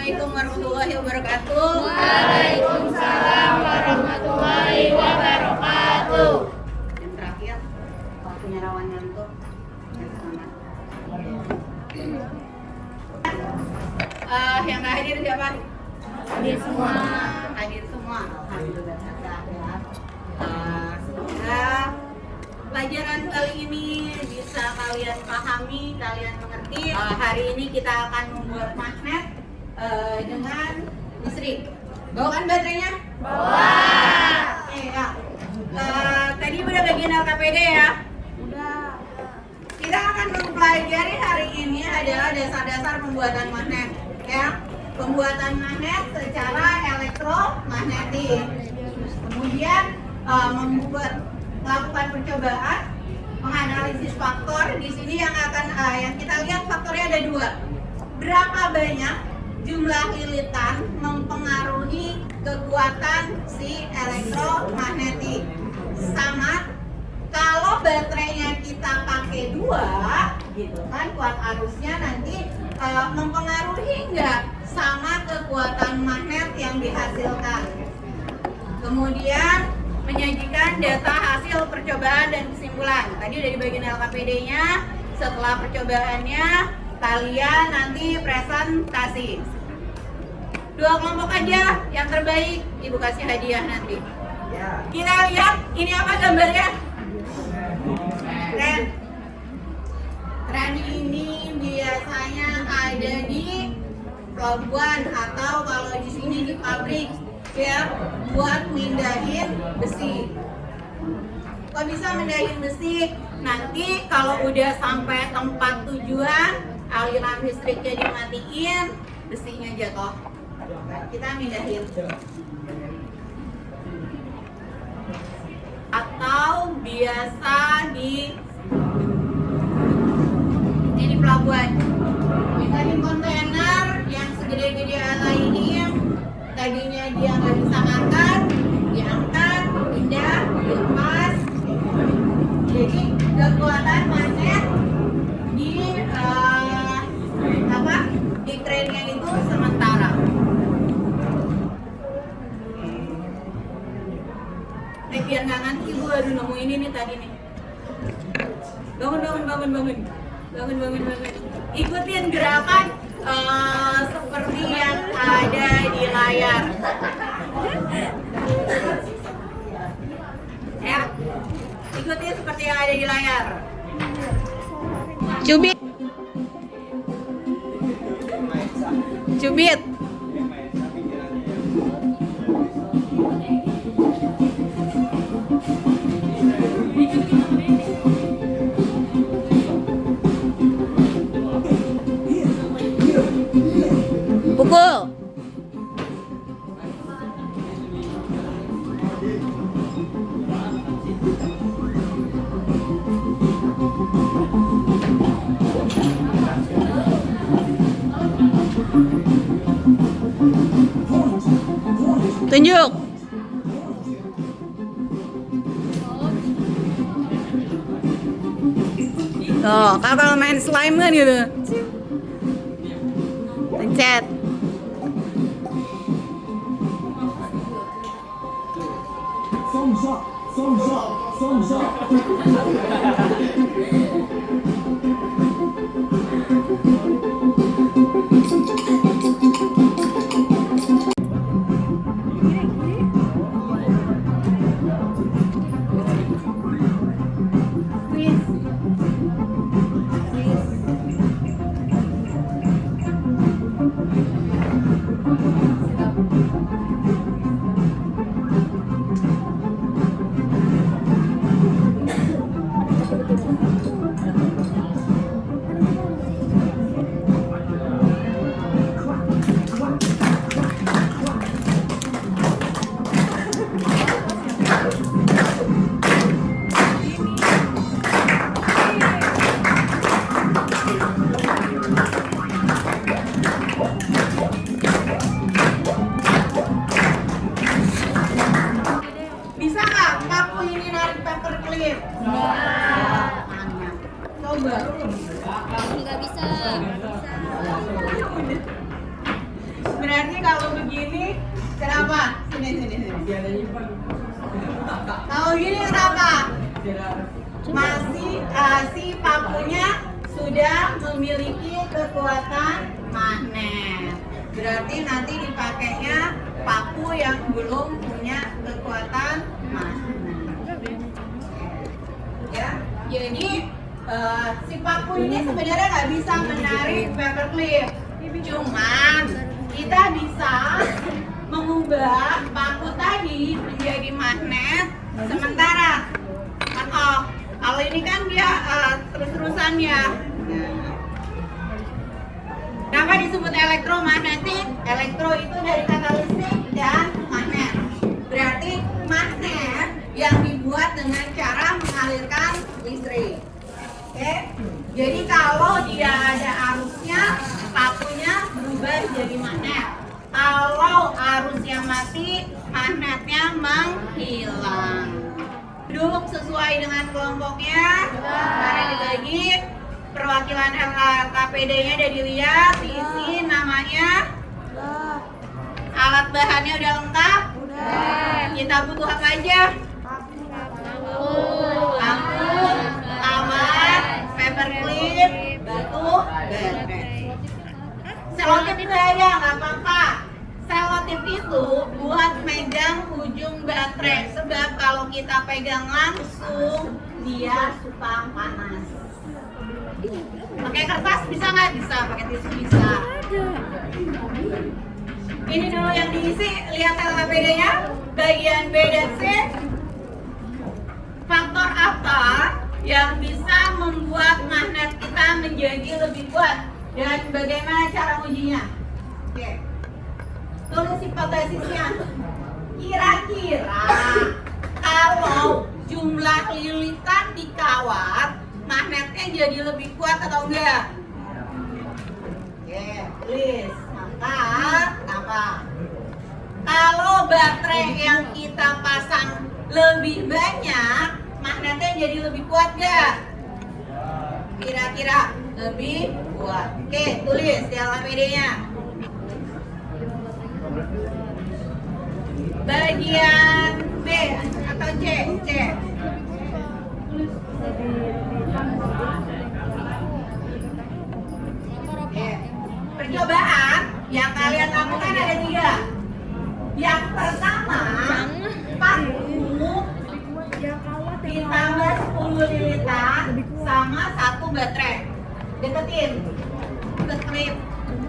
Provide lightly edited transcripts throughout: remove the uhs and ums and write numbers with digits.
Assalamualaikum warahmatullahi wabarakatuh. Waalaikumsalam warahmatullahi wabarakatuh. Yang terakhir, waktunya rawan ngantuk. Yang nggak hadir siapa? Hadir semua. Hadir semua. Alhamdulillah. Semoga pelajaran kali ini bisa kalian pahami, kalian mengerti. Hari ini kita akan membuat magnet dengan listrik. Bawa kan baterainya? Bawa. Ya. Tadi udah bagian LKPD ya? Udah. Kita akan mempelajari hari ini adalah dasar-dasar pembuatan magnet, ya. Pembuatan magnet secara elektromagnetik. Kemudian melakukan percobaan, menganalisis faktor. Di sini yang kita lihat faktornya ada 2. Berapa banyak jumlah lilitan mempengaruhi kekuatan si elektromagnetik? Sama kalau baterainya kita pakai 2, gitu kan, kuat arusnya nanti mempengaruhi nggak sama kekuatan magnet yang dihasilkan. Kemudian menyajikan data hasil percobaan dan kesimpulan. Tadi udah di bagian LKPD-nya. Setelah percobaannya, kalian nanti presentasi. 2 kelompok aja, yang terbaik Ibu kasih hadiah nanti. Kita lihat, ini apa gambarnya? Tren. Tren ini biasanya ada di pelabuhan atau kalau di sini di pabrik, ya, buat mindahin besi. Kok bisa mindahin besi? Nanti kalau udah sampai tempat tujuan, aliran listriknya dimatiin, besinya jatuh. Kita mindahin. Atau biasa di ini pelabuhan, mindahin kontainer yang segede-gede ini. Tadinya dia nggak bisa ngangkat, diangkat, pindah, dilepas. Jadi kekuatan magnet di di trennya itu sementara. Biar nggak ngantuk, Ibu baru nemu ini nih tadi nih. Bangun. Ikutin gerakan seperti yang ada di layar. Ya, ikuti seperti yang ada di layar. Cubit. Pukul. Tunjuk. Tuh, kalau main slime kan gitu. Pencet. Berarti kalau begini, kenapa? Sini. Kalau gini kenapa? Masih si pakunya sudah memiliki kekuatan magnet. Berarti nanti dipakainya paku yang belum punya kekuatan magnet. Ya, jadi si paku ini sebenarnya nggak bisa menarik paperclip. Cuman kita bisa mengubah paku tadi menjadi magnet sementara. Atau kalau ini kan dia terus-terusan ya. Kenapa disebut elektromagnetik? Elektro itu dari kata listrik dan magnet. Berarti magnet yang dibuat dengan cara mengalirkan listrik. Oke? Jadi kalau dia ada arusnya, pakunya berubah jadi magnet. Kalau arusnya mati, magnetnya menghilang. Duduk sesuai dengan kelompoknya. Sekarang dibagi. Perwakilan LKPD-nya udah dilihat. Diisi namanya. Alat bahannya udah lengkap. Kita butuh apa aja? Paku, kawat, paperclip, batu, baterai. Selotip itu aja, nggak apa-apa. Selotip itu buat megang ujung baterai. Sebab kalau kita pegang langsung, dia suka panas. Pakai kertas bisa nggak? Bisa. Pakai tisu bisa. Ini dulu yang diisi. Lihat LKPD-nya. Bagian B dan C. Faktor apa yang bisa membuat magnet kita menjadi lebih kuat? Dan bagaimana cara ujinya? Oke. Tulis hipotesisnya. Kira-kira kalau jumlah lilitan di kawat, magnetnya jadi lebih kuat atau enggak? Oke, tulis. Maka apa? Kalau baterai yang kita pasang lebih banyak, magnetnya jadi lebih kuat enggak? Kira-kira lebih kuat. Oke, tulis di LKPD-nya. Bagian B atau C? C. Percobaan yang kalian lakukan ada 3. Yang pertama, paku ditambah 10 lilitan sama 1 baterai. Deketin ke klip.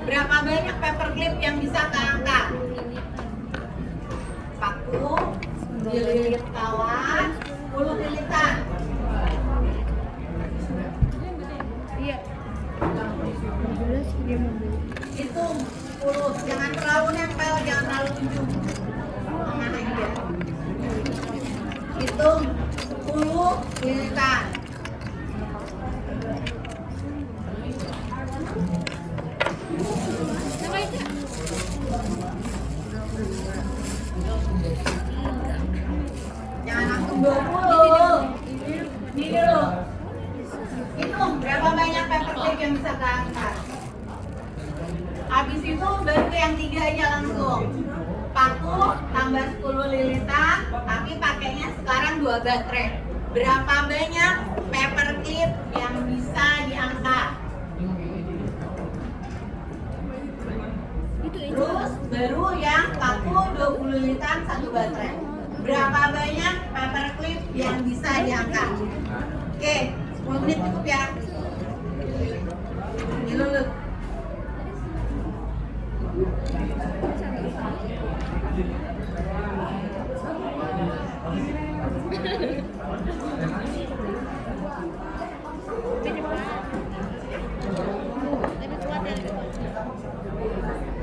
Berapa banyak paperclip yang bisa keangkat? Paku dililit kawan 10 lilitan. Itu 10, jangan terlalu nempel, jangan terlalu ujung. Tengah aja. Hitung 10 lilitan. Jangan langsung 20. Ini dulu. Hitung berapa banyak paperclip yang bisa keangkat. Habis itu baru ke yang 3 aja langsung. Paku tambah 10 lilitan, tapi pakainya sekarang 2 baterai. Berapa banyak paperclip yang bisa diangkat? Terus baru yang paku 20 lilitan 1 baterai. Berapa banyak paperclip yang bisa diangkat? Oke, 10 menit cukup ya. Ini dulu.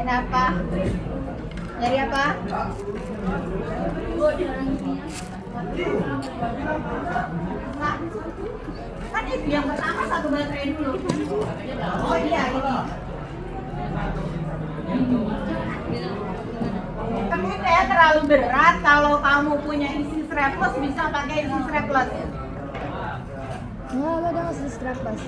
Kenapa? Dari apa? Nah, kan itu yang pertama 1 baterai dulu. Oh iya ini. Tapi kayak terlalu berat. Kalau kamu punya isi strapless bisa pakai isi strapless. Nggak, udah nggak strapless.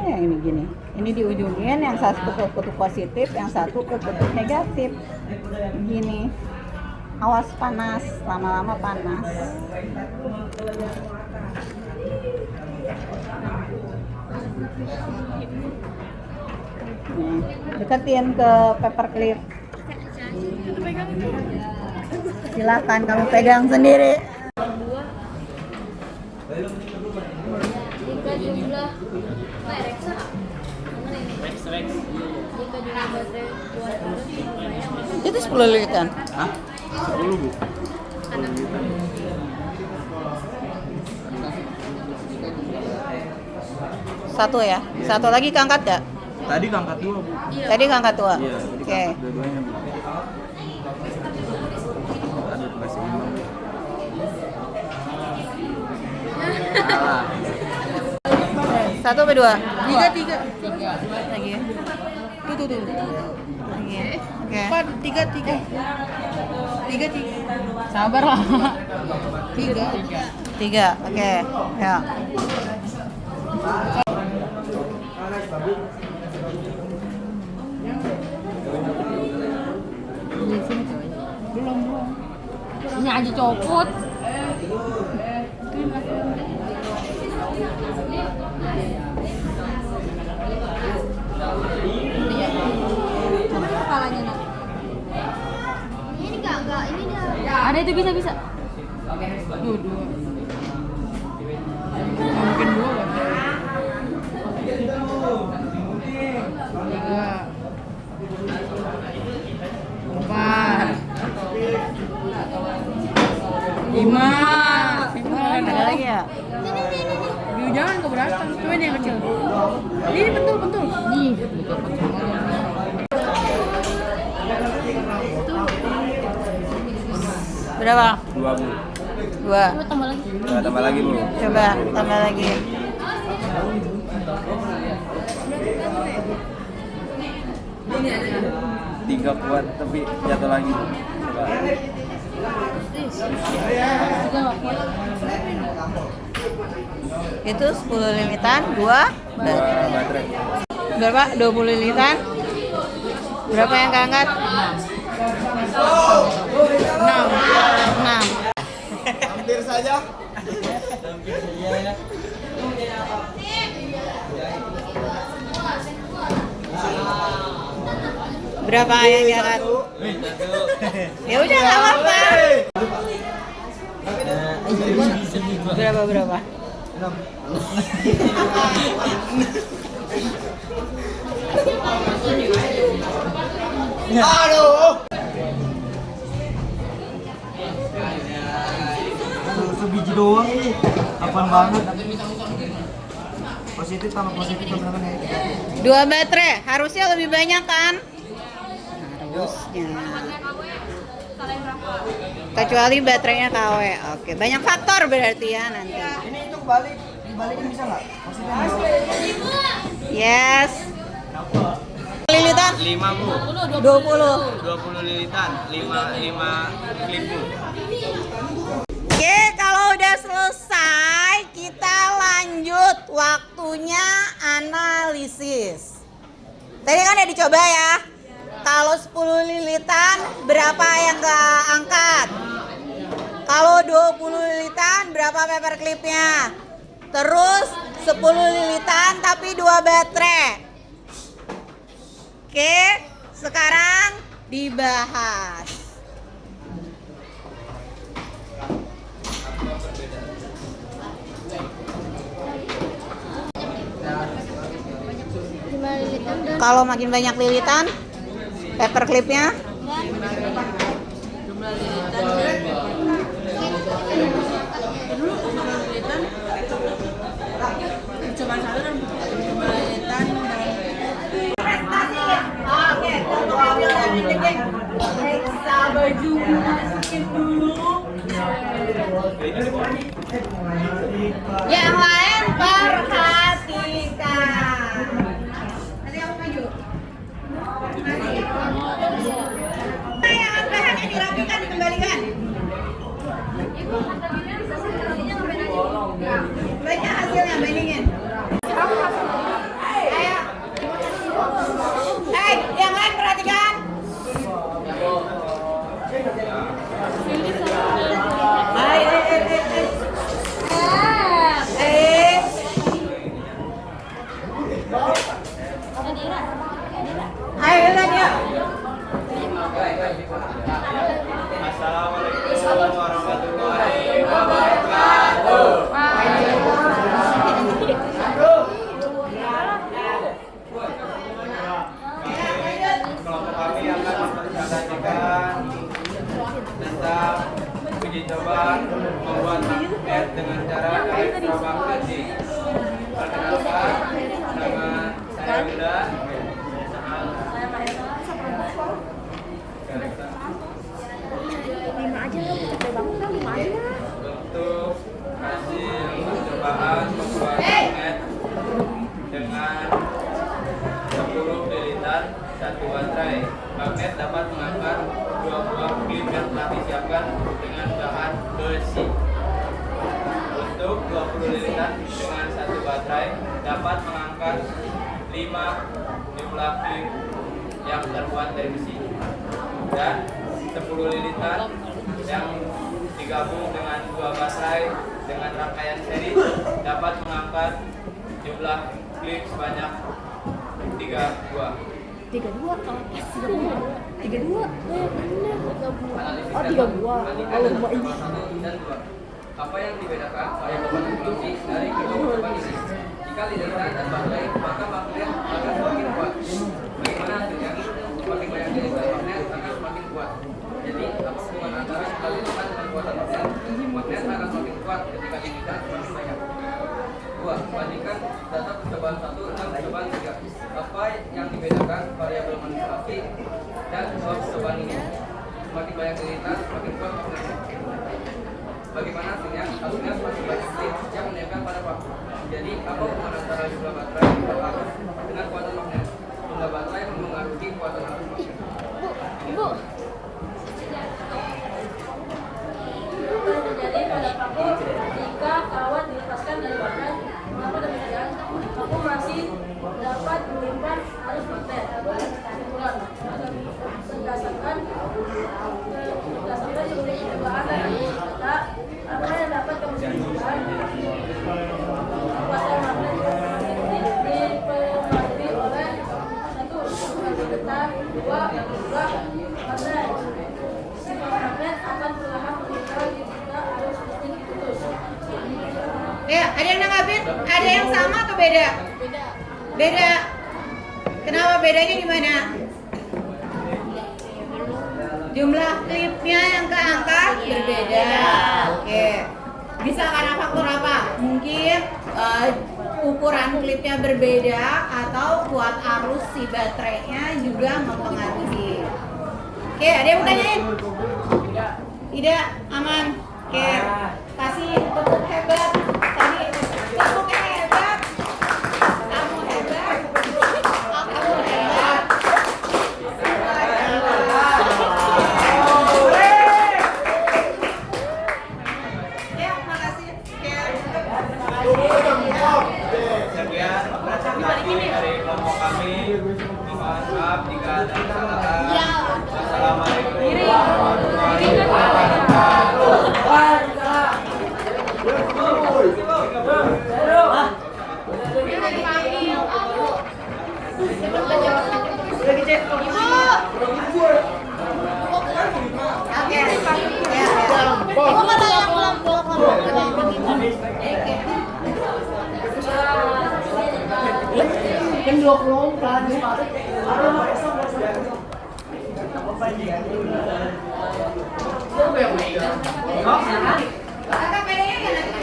Yang ini gini. Ini diujungin, yang satu ke kutub positif, yang satu ke kutub negatif. Gini. Awas panas, lama-lama panas. Nih, deketin ke paperclip. Silakan kamu pegang sendiri. Jika jumlah Rexa. Jika jumlah baterai 200 Itu 10 lilitan. Hah? 10 bu. 10 liter. Satu ya. Satu lagi keangkat gak? Tadi keangkat 2 bu. Tadi keangkat 2. Iya. Tadi Oke. keangkat dua-duanya bu. Ada tugas seimbang. Salah. Satu apa dua? Tiga. Lagi. Tuh. Lagi. Oke. Empat, tiga. Sabar lah. Tiga. 3. Oke. Ya. Belum. Ini aja copot. kepalanya nak. Ini enggak, ini dia. Ada itu bisa. Dua. Mungkin dua kan? Tiga. 4. 5. Ada lagi ya? Jangan keberatan, coba ini yang kecil. Ini betul. Nih. Berapa? 2 bu. 2. Coba tambah lagi. Coba tambah lagi bu. Coba tambah lagi. Tiga kuat tapi jatuh lagi bu. Coba. Juga enggak kuat. Itu 10 lilitan, 2 Baterai. berapa? 20 lilitan. Berapa yang keangkat? 6. Hampir saja. Berapa yang diangkat? Ya udah nggak apa-apa. Berapa? Aduh. Sebiji doang. Apaan banget. Positif sama positif berapa nih? 2 baterai, harusnya lebih banyak kan? Harusnya. Kecuali baterainya KW. Oke, banyak faktor berarti ya nanti. Ini itu dibalikin bisa nggak? Maksudnya Yes. Lilitan? 5 bu. 20. 20 lilitan. 5 klip bu. Oke, kalau udah selesai, kita lanjut waktunya analisis. Tadi kan udah dicoba ya. Kalau 10 lilitan, berapa yang nggak angkat? Kalau 20 lilitan, berapa paperclipnya? Terus 10 lilitan tapi 2 baterai. Oke, sekarang dibahas. Kalau makin banyak lilitan, paperclipnya Jumlah lilitan. Cuma satu dan jumlah lilitan Oke, untuk ambil dari geng. Periksa baju masukin dulu. Yang lain perhatikan. Nanti aku maju. Yang anggarannya dirapikan dikembalikan. Baca hasilnya. bandingin. Ayo. Hei, yang lain perhatikan. Hai, Ayo lihat ya. Assalamualaikum warahmatullahi wabarakatuh. Kelompok kami akan mempresentasikan tentang uji coba membuat magnet dengan cara elektromagnetik. Perkenalkan, nama saya Yuda. Untuk hasil percobaan membuat magnet dengan 10 lilitan 1 baterai, magnet dapat mengangkat 2 buah klip yang telah disiapkan dengan bahan besi. Untuk 20 lilitan dengan 1 baterai dapat mengangkat 5 jumlah klip yang terbuat dari besi, dan 10 lilitan yang digabung dengan 2 baterai dengan rangkaian seri dapat mengangkat jumlah klip sebanyak 3 buah. 32 kalau pas 32 Oh, 3 buah. Kalau mau ini. Apa yang dibedakan variabel konfigurasi dari kedua percobaan ini? Jika lilitan dan baterai, maka magnet akan semakin kuat. Bagaimana hasilnya? Semakin banyak lilitan magnet akan semakin kuat. Jadi, apa hubungan antara jumlah lilitan dan kekuatan magnet? Magnet akan semakin kuat ketika lilitan semakin banyak. 2. Bandingkan data percobaan 1 dan percobaan 3. Apa yang dibedakan variabel manipulasi dan dua percobaan ini? Semakin banyak lilitan, semakin kuat magnetnya. Bagaimana hasilnya? Hasilnya semakin banyak klip yang menempel pada paku. Jadi, apa hubungan antara jumlah baterai atau arus dengan kekuatan magnet? Jumlah baterai mempengaruhi kekuatan arus magnet. Bu. Terjadi pada paku jika kawat dilepaskan dari baterai. Mengapa demikian? Paku masih dapat menyimpan arus magnet. Kesimpulan, berdasarkan teori percobaan tadi, apa yang dapat kami simpulkan? Kekuatan magnet dipengaruhi oleh 1. Getar, 2. Jumlah baterai. Sifat magnet akan perlahan meninggal jika arus listrik diputus. Ya, ada yang nanggapin? Ada yang sama atau beda? Beda. Beda. Kenapa bedanya di mana? Jumlah klipnya yang keangkat berbeda. Oke. Bisa karena faktor apa? Mungkin ukuran klipnya berbeda atau kuat arus si baterainya juga mempengaruhi. Oke, ada yang mau tanyain? Tidak, aman. Oke, kasih tepuk hebat. Tadi tepuknya hebat. Kamu hebat. Kamu hebat. Ya, makasih. Sekian presentasi dari kelompok kami. Mohon maaf jika ada kesalahan. Wassalamualaikum warahmatullahi wabarakatuh. Kakak bedanya ya nanti.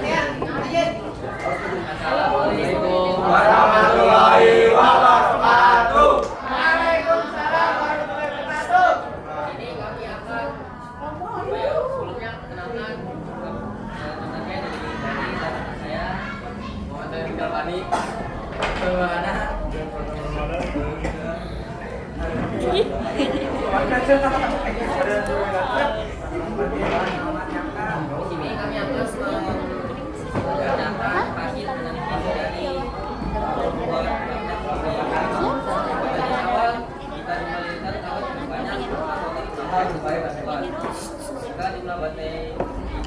Ya, lanjut. Assalamualaikum warahmatullahi wabarakatuh. Waalaikumsalam warahmatullahi wabarakatuh. Ini kami akan sebelumnya kenalkan saya Muhammad Rizal Bani. Bagaimana? Di sini kami akan mendatangkan hasil penelitian dari pada awal kita menelitikan kalau banyak jika jumlah baterai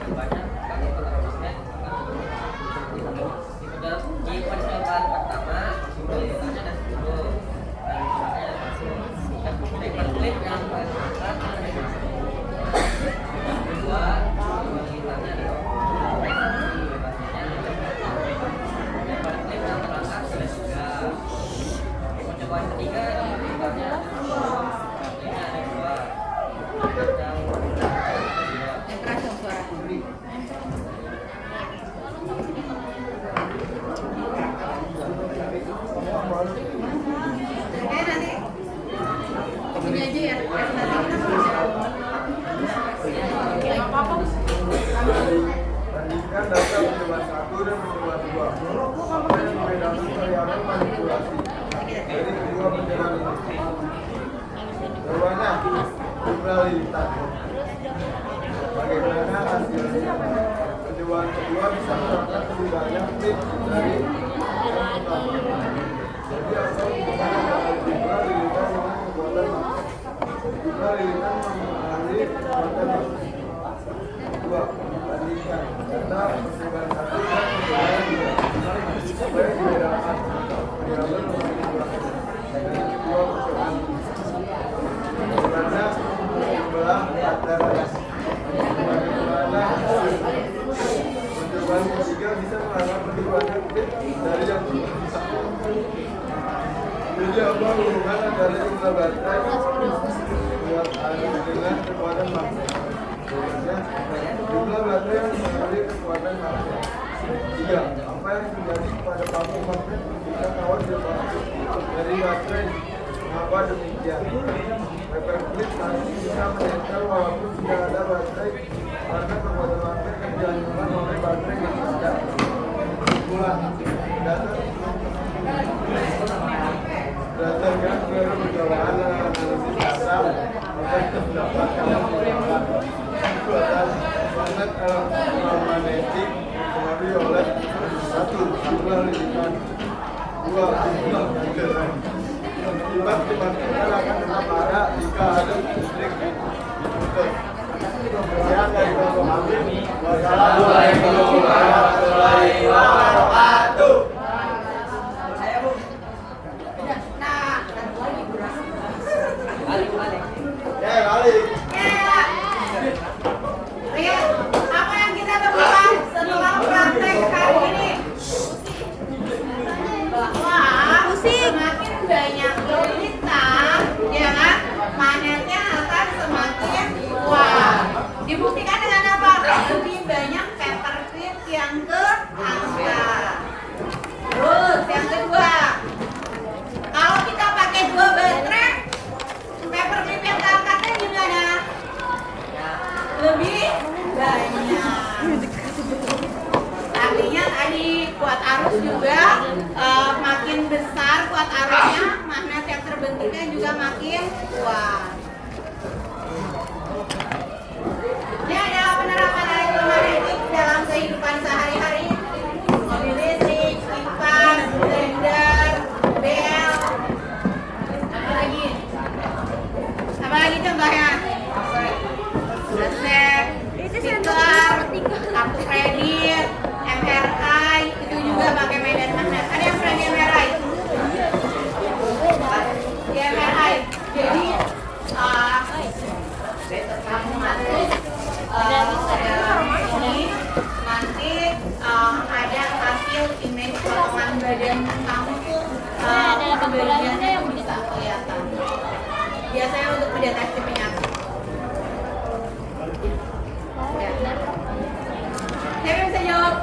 banyak kami berproses di percobaan pertama penelitiannya ada 10 dan paper clip yang berangkat kedua penelitiannya ada paper clip yang berangkat ada 3 percobaan ketiga penelitiannya ada 2 Keras dong suara. Nanti ini aja ya. Bandingkan data percobaan 1 dan percobaan 2. Apa yang membedakan variabel manipulasi dari kedua percobaan ini? Jawabannya jumlah lilitan. Bagaimana hasilnya? Percobaan kedua bisa mengangkat lebih banyak klik dari yang pertama. Jadi apa hubungannya antara jumlah lilitan dengan kekuatan magnet? Jumlah lilitan mempengaruhi kekuatan magnet. Kedua, bandingkan data percobaan 1 dan percobaan 2. Supaya dibedakan variabel manipulasi dari kedua percobaan. Jawabannya jumlah baterai. Bagaimana percobaan ketiga bisa mengangkat lebih banyak bit dari yang pertama? Jadi apa hubungan antara jumlah baterai buat arus dengan kekuatan magnet? Jawabannya jumlah baterai yang mempengaruhi kekuatan magnet. 3. Apa yang terjadi pada paku magnet ketika kawat dilepas dari baterai? Mengapa demikian? Paperclip masih bisa menempel walaupun tidak ada baterai karena kekuatan magnet yang dihasilkan oleh baterai yang ada. Kesimpulan, berdasarkan teori percobaan dan analisis dasar, maka terdapat kesimpulan kekuatan magnet elektromagnetik dipengaruhi oleh 1. Jumlah lilitan, 2. Jumlah baterai. Akibat kebangkitan akan tetap ada jika ada listrik diputus. Sekian dari Bapak Hamid. Wassalamualaikum warahmatullahi wabarakatuh. Balik. Lihat apa yang kita temukan setelah praktek hari ini. Bahwa semakin banyak lilitan, ya kan, magnetnya akan semakin kuat. Dibuktikan dengan apa? Lebih banyak paperclip yang keangkat. Terus yang kedua, kalau kita pakai 2 baterai, paperclip yang keangkatnya gimana? Lebih banyak. Artinya tadi kuat arus juga makin besar kuat arusnya, magnet yang terbentuknya juga makin kuat. Ini adalah penerapan elektromagnetik dalam kehidupan sehari-hari. Mobil listrik, kipas, blender, bel, apa lagi contohnya? Resep, speaker, kartu kredit, MRI, itu juga pakai medan magnet. Ada yang pernah di MRI? Di MRI. Jadi kamu masuk ini nanti ada hasil image potongan badan kamu tuh bagiannya yang bisa kelihatan. Biasanya untuk mendeteksi penyakit. Ya. Siapa yang bisa jawab?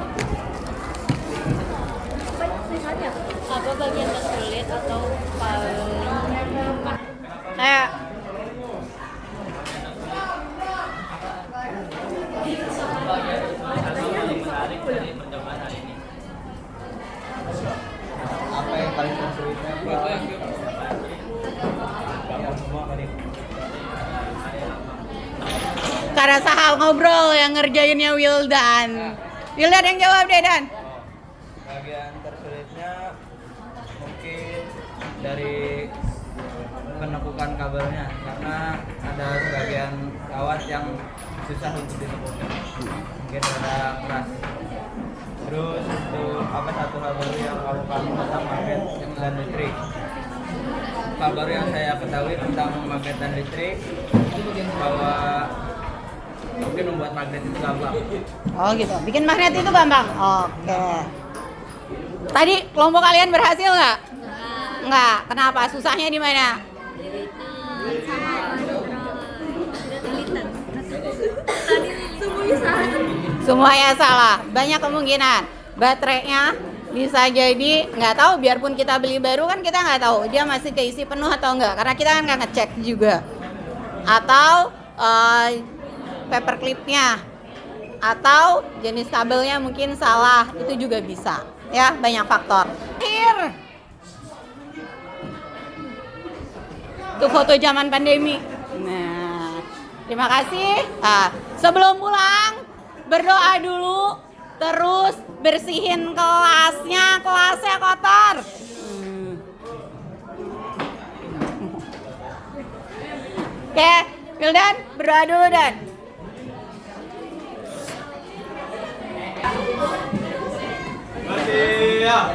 Apa bagian tersulit atau paling Saya perkara sahal ngobrol yang ngerjainnya Wildan. Wildan yang jawab deh, Dan. Bagian tersulitnya mungkin dari penekukan kabelnya karena ada sebagian kawat yang susah untuk ditekukan, mungkin ada keras. Terus untuk satu hal baru yang aku tahu tentang magnet dan listrik. Hal baru yang saya ketahui tentang magnet dan listrik bahwa mungkin membuat magnet itu gampang. Oh gitu, bikin magnet itu gampang. Oke. Tadi kelompok kalian berhasil nggak? Nggak. Kenapa? Susahnya di mana? Semuanya salah. Banyak kemungkinan. Baterainya bisa jadi nggak tahu. Biarpun kita beli baru kan kita nggak tahu dia masih keisi penuh atau enggak. Karena kita kan nggak ngecek juga. Atau paperclipnya atau jenis kabelnya mungkin salah, itu juga bisa ya, banyak faktor. Itu foto zaman pandemi. Nah, terima kasih. Sebelum pulang berdoa dulu, terus bersihin kelasnya kotor. Oke, Wildan, berdoa dulu, Dan. Siap.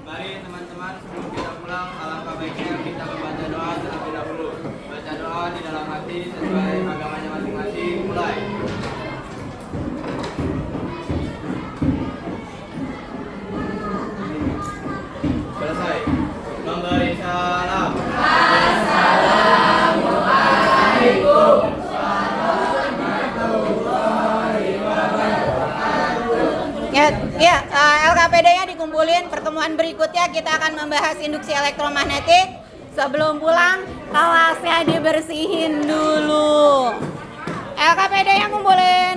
Mari teman-teman, sebelum kita pulang, alangkah baiknya kita membaca doa terlebih dahulu. Baca doa di dalam hati sesuai agamanya masing-masing. Mulai. Selesai. Memberi salam. Ya, LKPD-nya dikumpulin. Pertemuan berikutnya kita akan membahas induksi elektromagnetik. Sebelum pulang, kelasnya dibersihin dulu. LKPD yang kumpulin.